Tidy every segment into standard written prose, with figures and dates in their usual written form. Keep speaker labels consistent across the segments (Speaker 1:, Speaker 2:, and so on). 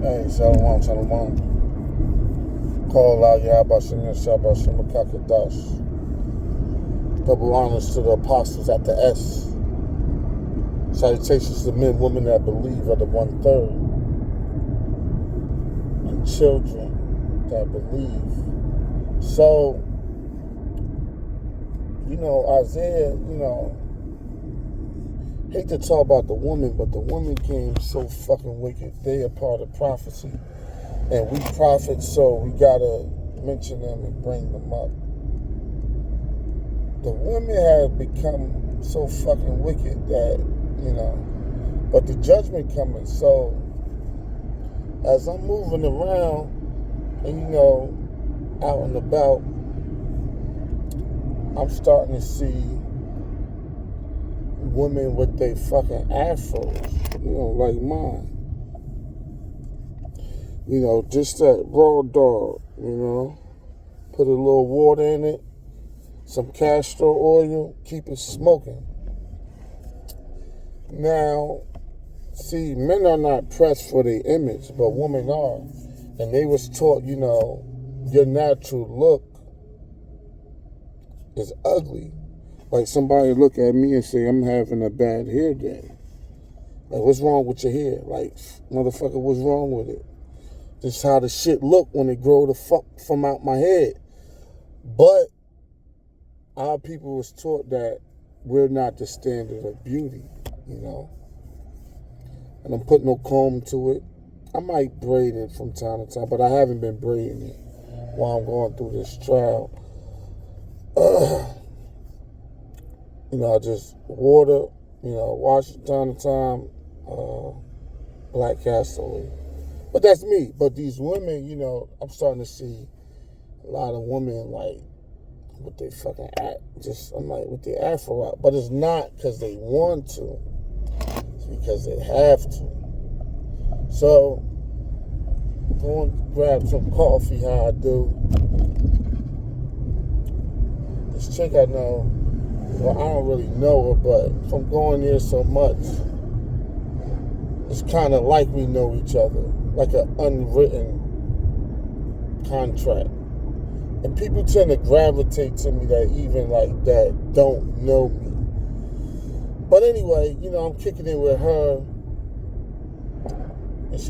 Speaker 1: Hey, Shalom, Shalom. Call out Yahbashim Shabashim Kakadash. Double honors to the apostles at the S. Salutations to men, women that believe are the 1/3. And children that believe. So, Isaiah, hate to talk about the woman, but the woman came so fucking wicked. They are part of prophecy. And we prophets, so we gotta mention them and bring them up. The women have become so fucking wicked that, but the judgment coming. So, as I'm moving around and, out and about, I'm starting to see women with their fucking afros, like mine. Just that raw dog, put a little water in it, some castor oil, keep it smoking. Now, see, men are not pressed for their image, but women are. And they was taught, your natural look is ugly. Like somebody look at me and say, I'm having a bad hair day. Like, what's wrong with your hair? Like, motherfucker, what's wrong with it? This is how the shit look when it grow the fuck from out my head. But our people was taught that we're not the standard of beauty, And I'm putting no comb to it. I might braid it from time to time, but I haven't been braiding it while I'm going through this trial. I just water, wash it time to time, black castor oil. But that's me. But these women, I'm starting to see a lot of women like with their fucking with their afro out. But it's not because they want to. It's because they have to. So, go and grab some coffee, how I do. This chick I know, well, I don't really know her, but from going there so much, it's kind of like we know each other, like an unwritten contract. And people tend to gravitate to me that even like that don't know me. But anyway, I'm kicking it with her, and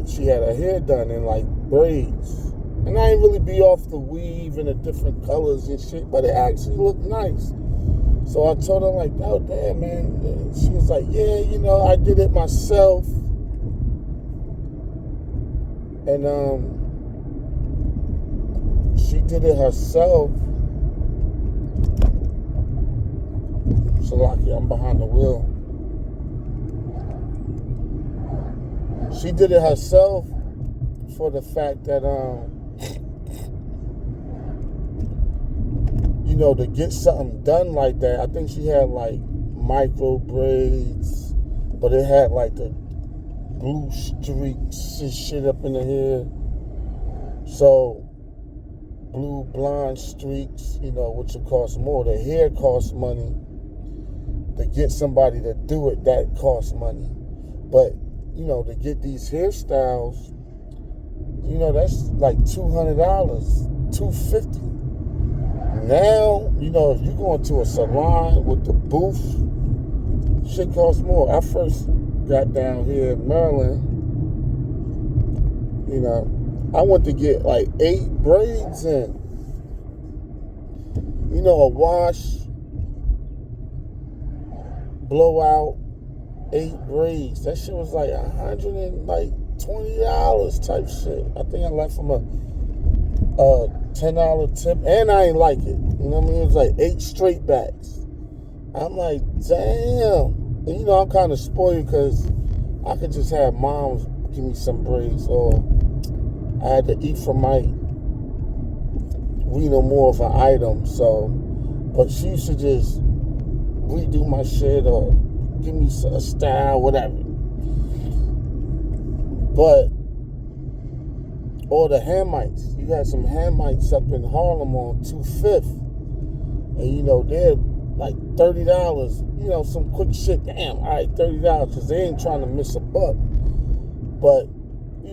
Speaker 1: she had her hair done in like braids. And I ain't really be off the weave and the different colors and shit, but it actually looked nice. So I told her, like, oh, damn, man. And she was like, yeah, I did it myself. And she did it herself. So, lucky, I'm behind the wheel. She did it herself for the fact that, to get something done like that, I think she had like micro braids, but it had like the blue streaks and shit up in the hair. So, blue blonde streaks, which will cost more. The hair costs money. To get somebody to do it, that costs money. But, to get these hairstyles, that's like $200, $250. Now, if you go into a salon with the booth, shit costs more. I first got down here in Maryland, I went to get like 8 braids in. A wash, blowout, 8 braids. That shit was like $120 type shit. I think I left from a $10 tip, and I ain't like it. It was like 8 straight backs. I'm like, damn. And I'm kind of spoiled because I could just have moms give me some braids, or I had to eat from my more of an item. So, but she used to just redo my shit or give me a style, whatever. But or the Hamites. You got some Hamites up in Harlem on 25th. And, they're like $30. Some quick shit. Damn, all right, $30. Because they ain't trying to miss a buck. But,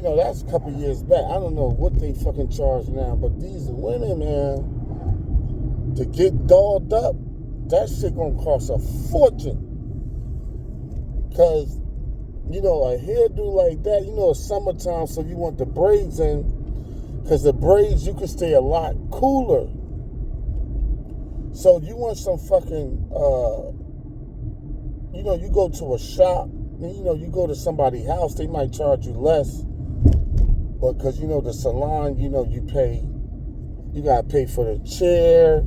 Speaker 1: that's a couple years back. I don't know what they fucking charge now, but these women, man, to get dolled up, that shit gonna cost a fortune. Cause, a hairdo like that, it's summertime, so you want the braids in. Cause the braids, you can stay a lot cooler. So you want some fucking, you go to a shop, you go to somebody's house, they might charge you less. But because, the salon, you got to pay for the chair,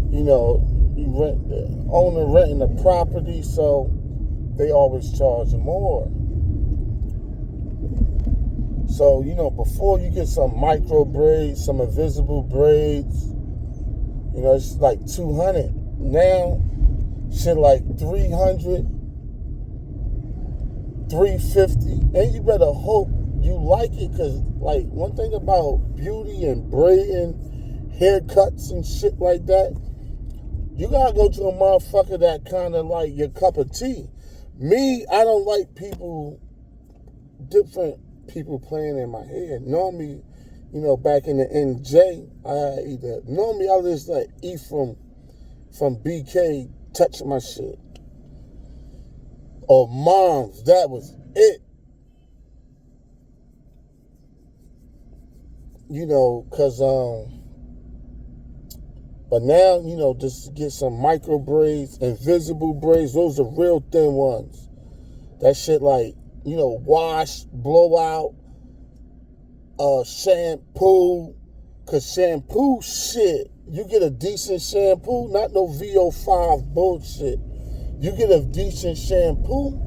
Speaker 1: you rent, the owner renting the property, so they always charge more. So, before you get some micro braids, some invisible braids, it's like $200. Now, shit like $300, $350, and you better hope you like it, because, like, one thing about beauty and braiding, haircuts and shit like that, you gotta go to a motherfucker that kind of like your cup of tea. Me, I don't like different people playing in my hair. Normally, back in the NJ, normally I just like eat from BK touching my shit. Or Moms, that was it. Cause but now, just get some micro braids, invisible braids, those are real thin ones. That shit like, wash, blowout, shampoo. Cause shampoo shit, you get a decent shampoo, not no VO5 bullshit. You get a decent shampoo,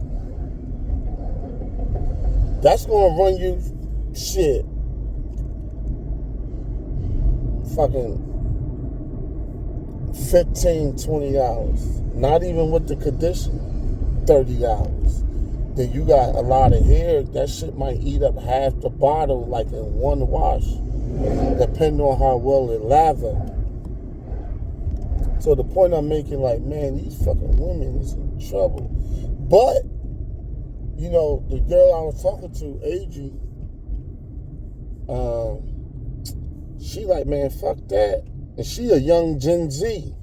Speaker 1: that's gonna run you shit. Fucking $15, $20. Not even with the conditioner, $30. Then you got a lot of hair, that shit might eat up half the bottle like in one wash, depending on how well it lather. So the point I'm making, like, man, these fucking women is in trouble. But, the girl I was talking to, Adri, she like, man, fuck that. And she a young Gen Z.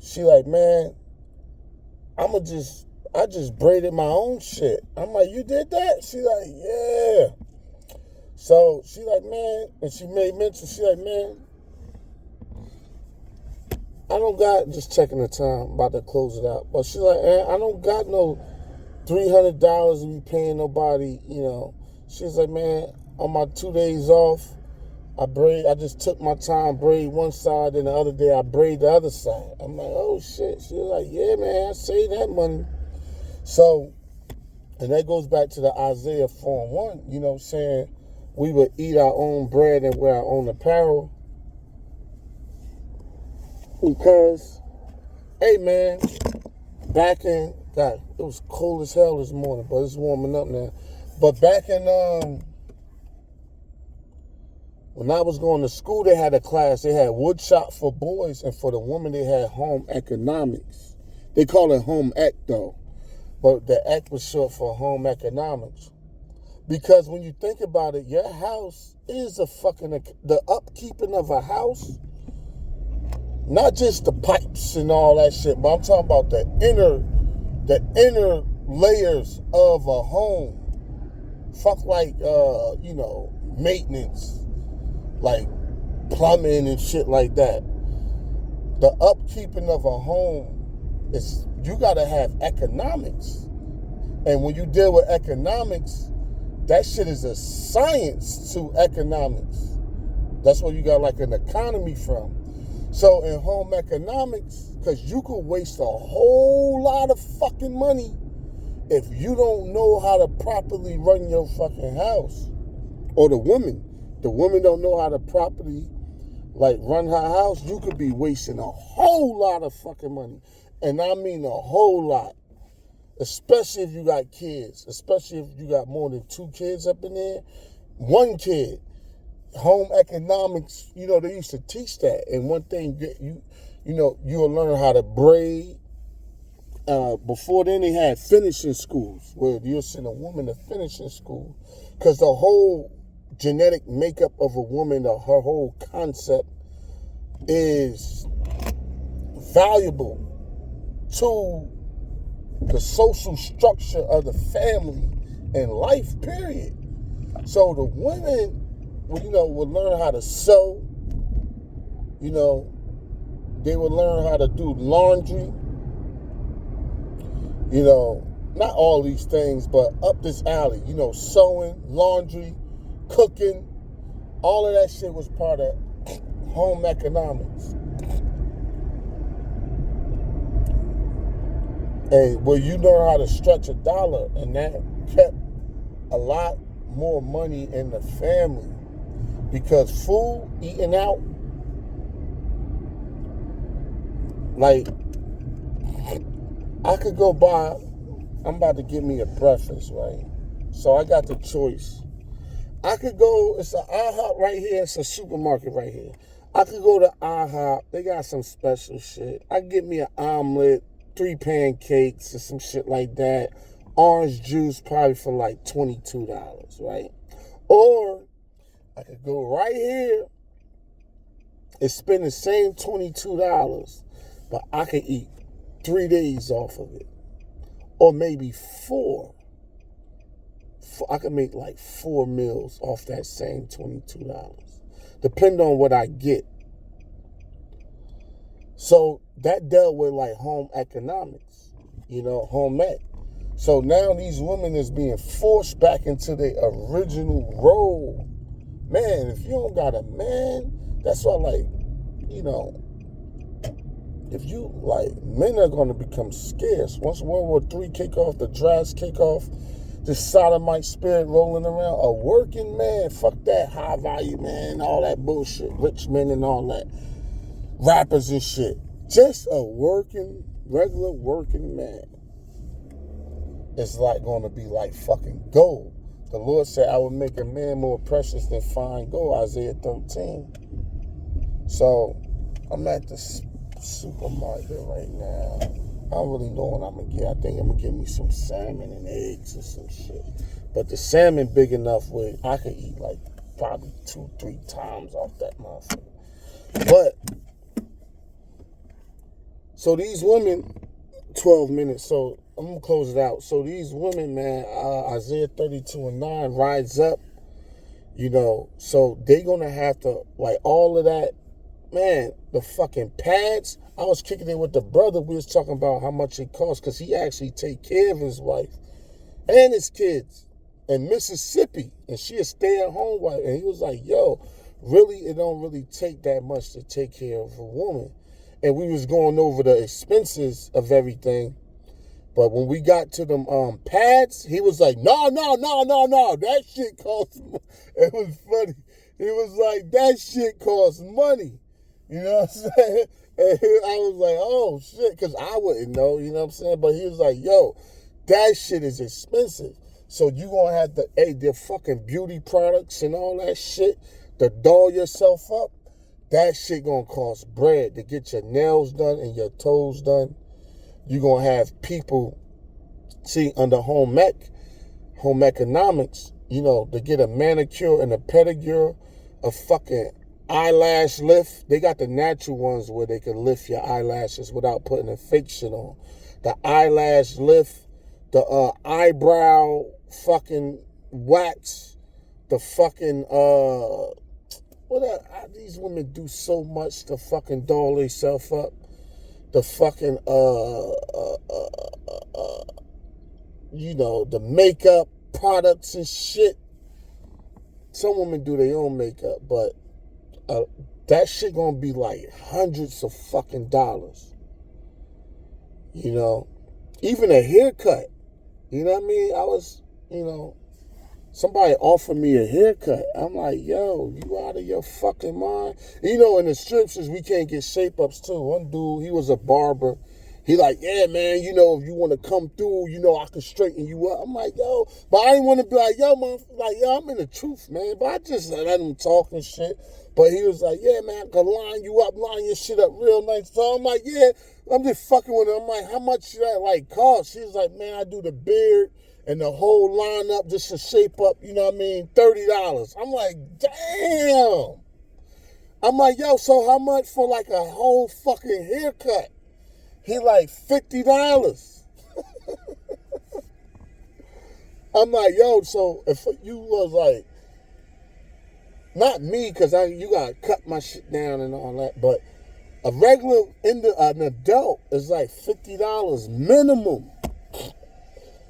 Speaker 1: She like, man, I just braided my own shit. I'm like, you did that? She like, yeah. So she like, man, and she made mention, she like, man, I don't got, just checking the time, about to close it out. But she like, I don't got no $300 to be paying nobody, She's like, man, on my 2 days off, I just took my time, braid one side, and the other day I braid the other side. I'm like, oh shit. She was like, yeah, man, I saved that money. So, and that goes back to the Isaiah 4:1, saying we would eat our own bread and wear our own apparel. Because, hey man, God, it was cold as hell this morning, but it's warming up now. But back in, when I was going to school, they had a class. They had woodshop for boys, and for the women, they had home economics. They call it home ec, though. But the ec was short for home economics. Because when you think about it, your house is the upkeeping of a house. Not just the pipes and all that shit, but I'm talking about the inner layers of a home. Fuck like, maintenance. Like plumbing and shit like that. The upkeeping of a home is, you gotta have economics. And when you deal with economics, that shit is a science to economics. That's where you got like an economy from. So in home economics, because you could waste a whole lot of fucking money if you don't know how to properly run your fucking house. Or the woman don't know how to properly run her house. You could be wasting a whole lot of fucking money. And I mean a whole lot. Especially if you got kids. Especially if you got more than 2 kids up in there. 1 kid. Home economics, they used to teach that. And one thing, you'll learn how to braid, Before then, they had finishing schools where you'll send a woman to finishing school because the whole genetic makeup of a woman, her whole concept is valuable to the social structure of the family and life, period. So the women, will learn how to sew. They would learn how to do laundry. Not all these things, but up this alley. Sewing, laundry, cooking. All of that shit was part of home economics. And where you learn how to stretch a dollar, and that kept a lot more money in the family. Because food, eating out, like, I could go buy, I'm about to get me a breakfast, right? So I got the choice. I could go, it's an IHOP right here, it's a supermarket right here. I could go to IHOP, they got some special shit. I could get me an omelet, 3 pancakes or some shit like that. Orange juice probably for like $22, right? Or I could go right here and spend the same $22, but I could eat 3 days off of it. Or maybe 4. I could make like 4 meals off that same $22. Depending on what I get. So that dealt with like home economics, home ec. So now these women is being forced back into their original role. Man, if you don't got a man, that's why if you men are going to become scarce. Once World War III kick off, the drafts kick off, the sodomite spirit rolling around, a working man, fuck that high value man, all that bullshit, rich men and all that, rappers and shit. Just a regular working man. It's going to be like fucking gold. The Lord said, I would make a man more precious than fine gold, Isaiah 13. So, I'm at the supermarket right now. I don't really know what I'm going to get. I think I'm going to get me some salmon and eggs or some shit. But the salmon big enough where I could eat probably 2-3 times off that motherfucker. But, so these women, 12 minutes, so I'm going to close it out. So these women, man, Isaiah 32:9 rides up, so they going to have to, all of that, man, the fucking pads. I was kicking it with the brother. We was talking about how much it costs because he actually take care of his wife and his kids in Mississippi, and she a stay-at-home wife. And he was like, yo, really, it don't really take that much to take care of a woman. And we was going over the expenses of everything. But when we got to them pads, he was like, no, that shit costs money. It was funny. He was like, that shit costs money. You know what I'm saying? And I was like, oh, shit, because I wouldn't know, you know what I'm saying? But he was like, yo, that shit is expensive. So you going to have to, their fucking beauty products and all that shit to doll yourself up, that shit going to cost bread to get your nails done and your toes done. You're going to have people, under home economics, to get a manicure and a pedicure, a fucking eyelash lift. They got the natural ones where they can lift your eyelashes without putting a fake shit on. The eyelash lift, the eyebrow fucking wax, the fucking, these women do so much to fucking doll themselves up. The fucking, the makeup products and shit. Some women do their own makeup, but that shit gonna be like hundreds of fucking dollars. Even a haircut. You know what I mean? I was, somebody offered me a haircut. I'm like, yo, you out of your fucking mind? In the scriptures, we can't get shape-ups too. One dude, he was a barber. He like, yeah, man, you know, if you want to come through, you know, I can straighten you up. I'm like, yo, but I didn't want to be like, yo, man, like, yo, I'm in the truth, man. But I just let him talk and shit. But he was like, yeah, man, I can line you up, line your shit up real nice. So I'm like, yeah, I'm just fucking with him. I'm like, how much should that like cost? She's like, man, I do the beard and the whole line up just to shape up, you know what I mean, $30. I'm like, damn. I'm like, yo, so how much for like a whole fucking haircut? He like $50. I'm like, yo, so if you was like, not me, because you got to cut my shit down and all that, but a regular, an adult is like $50 minimum.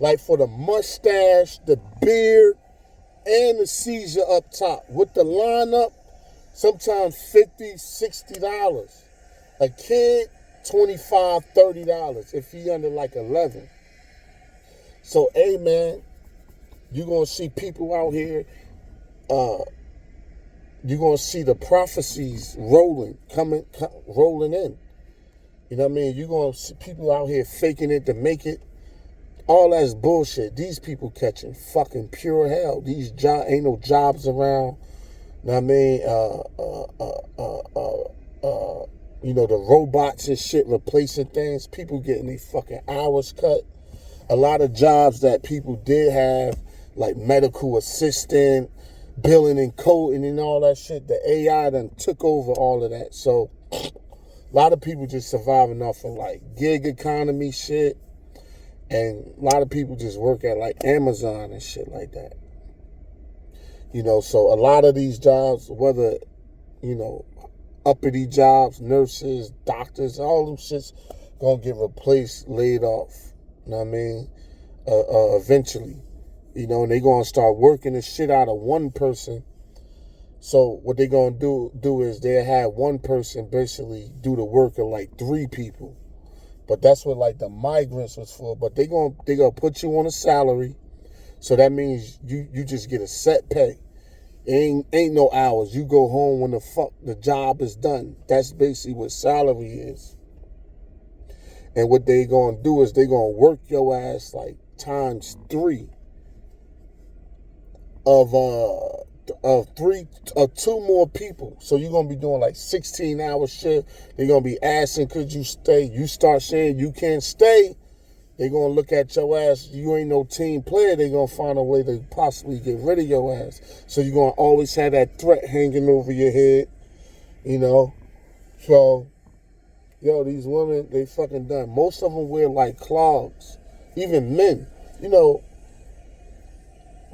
Speaker 1: Like for the mustache, the beard, and the seizure up top. With the lineup, sometimes $50, $60. A kid, $25, $30 if he under like 11. So, hey, man, you're going to see people out here, you're going to see the prophecies rolling in. You know what I mean? You're going to see people out here faking it to make it. All that's bullshit. These people catching fucking pure hell. These ain't no jobs around. You know what I mean? You know, the robots and shit replacing things. People getting their fucking hours cut. A lot of jobs that people did have, like medical assistant, billing and coding and all that shit, the AI done took over all of that. So a lot of people just surviving off of like gig economy shit. And a lot of people just work at like Amazon and shit like that. You know, so a lot of these jobs, whether, you know, uppity jobs, nurses, doctors, all them shit's gonna get replaced, laid off. You know what I mean? Eventually. You know, and they gonna start working the shit out of one person. So what they gonna do is they have one person basically do the work of like 3 people. But that's what like the migrants was for. But they gonna put you on a salary. So that means you just get a set pay. Ain't no hours. You go home when the job is done. That's basically what salary is. And what they gonna do is they gonna work your ass like times 3 of 2 more people. So you're gonna be doing like 16-hour shift. They're gonna be asking, could you stay? You start saying you can't stay, they're gonna look at your ass. You ain't no team player. They're gonna find a way to possibly get rid of your ass. So you're gonna always have that threat hanging over your head, you know. So, yo, these women, they fucking done. Most of them wear like clogs. Even men, you know.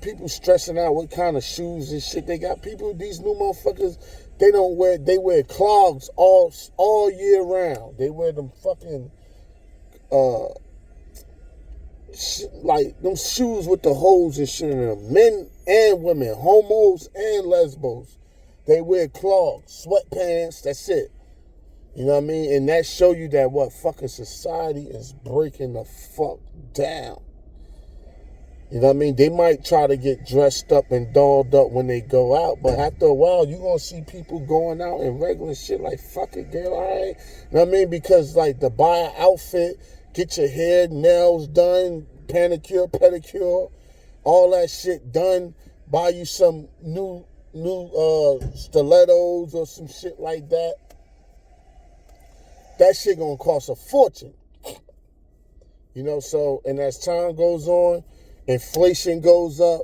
Speaker 1: People stressing out what kind of shoes and shit they got. People, these new motherfuckers, they wear clogs all year round. They wear them fucking, like them shoes with the holes and shit in them. Men and women, homos and lesbos, they wear clogs, sweatpants, that's it. You know what I mean? And that show you that what fucking society is breaking the fuck down. You know what I mean? They might try to get dressed up and dolled up when they go out, but after a while, you're going to see people going out in regular shit like, fuck it, girl, all right? You know what I mean? Because, like, to buy an outfit, get your hair, nails done, manicure, pedicure, all that shit done, buy you some new stilettos or some shit like that. That shit going to cost a fortune. You know, so, and as time goes on, inflation goes up.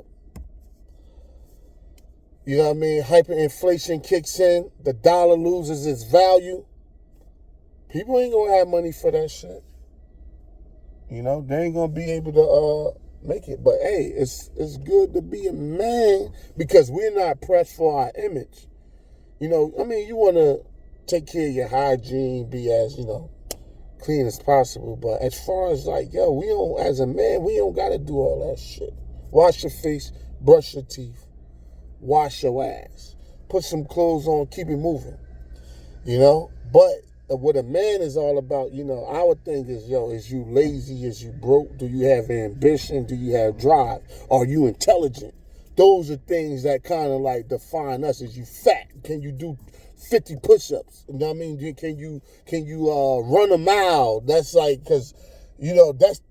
Speaker 1: You know what I mean? Hyperinflation kicks in. The dollar loses its value. People ain't going to have money for that shit. You know, they ain't going to be able to make it. But, hey, it's good to be a man because we're not pressed for our image. You know, I mean, you want to take care of your hygiene, be as, you know, clean as possible, but as far as like, yo, we don't, as a man, we don't gotta do all that shit. Wash your face, brush your teeth, wash your ass, put some clothes on, keep it moving, you know. But what a man is all about, you know, our thing is, yo, is you lazy, is you broke, do you have ambition, do you have drive, are you intelligent? Those are things that kind of like define us. Is you fat? Can you do 50 push-ups. You know what I mean? Can you run a mile? That's like, because, that's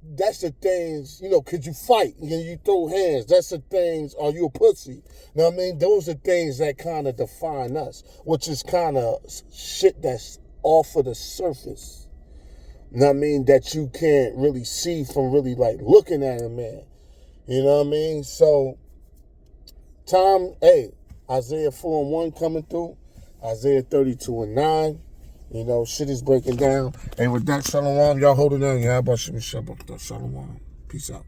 Speaker 1: the things, could you fight? Can you throw hands? That's the things, are you a pussy? You know what I mean? Those are things that kind of define us, which is kind of shit that's off of the surface. You know what I mean? That you can't really see from really like looking at a man. You know what I mean? So, Isaiah 4:1 coming through. Isaiah 32:9. Shit is breaking down. And with that, shalom. Y'all hold it down. Y'all about Shalom. Peace out.